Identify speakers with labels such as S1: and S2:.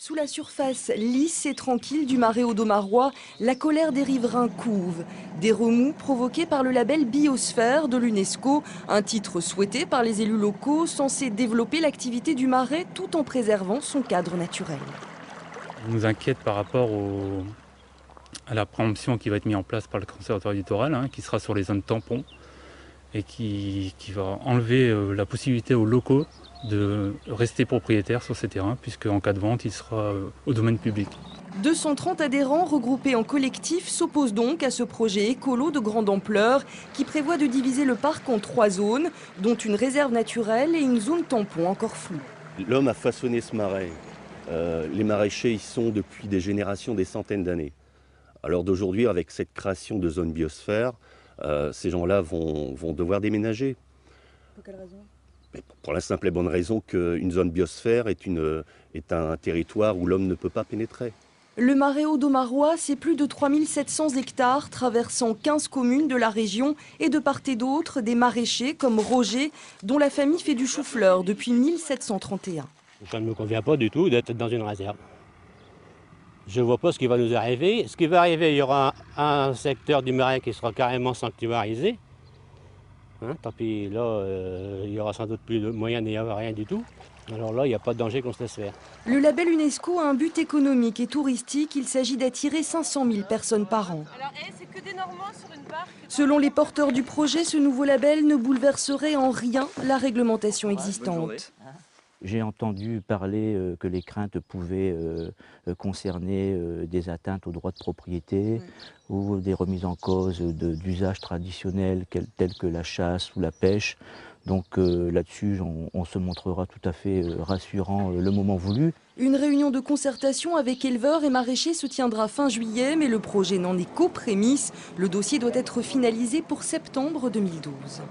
S1: Sous la surface lisse et tranquille du marais audomarois, la colère des riverains couve. Des remous provoqués par le label Biosphère de l'UNESCO, un titre souhaité par les élus locaux censé développer l'activité du marais tout en préservant son cadre naturel.
S2: On nous inquiète par rapport à la préemption qui va être mise en place par le conservatoire littoral, qui sera sur les zones tampons et qui va enlever la possibilité aux locaux de rester propriétaires sur ces terrains, puisque en cas de vente, il sera au domaine public.
S1: 230 adhérents regroupés en collectif s'opposent donc à ce projet écolo de grande ampleur qui prévoit de diviser le parc en 3 zones, dont une réserve naturelle et une zone tampon encore floue.
S3: L'homme a façonné ce marais. Les maraîchers y sont depuis des générations, des centaines d'années. Alors d'aujourd'hui, avec cette création de zone biosphère, ces gens-là vont devoir déménager.
S1: Pour quelle raison ?
S3: Pour la simple et bonne raison qu'une zone biosphère est un territoire où l'homme ne peut pas pénétrer.
S1: Le marais audomarois, c'est plus de 3700 hectares traversant 15 communes de la région et de part et d'autre des maraîchers comme Roger, dont la famille fait du chou-fleur depuis 1731.
S4: Ça ne me convient pas du tout d'être dans une réserve. Je ne vois pas ce qui va nous arriver. Ce qui va arriver, il y aura un secteur du marais qui sera carrément sanctuarisé. Tant pis, là, il n'y aura sans doute plus de moyen d'y avoir rien du tout. Alors là, il n'y a pas de danger qu'on se laisse faire.
S1: Le label UNESCO a un but économique et touristique. Il s'agit d'attirer 500 000 personnes par an.
S5: C'est que des Normands sur une barque.
S1: Selon les porteurs du projet, ce nouveau label ne bouleverserait en rien la réglementation existante.
S6: J'ai entendu parler que les craintes pouvaient concerner des atteintes aux droits de propriété ou des remises en cause d'usages traditionnels tels que la chasse ou la pêche. Donc là-dessus, on se montrera tout à fait rassurant le moment voulu.
S1: Une réunion de concertation avec éleveurs et maraîchers se tiendra fin juillet, mais le projet n'en est qu'aux prémices. Le dossier doit être finalisé pour septembre 2012.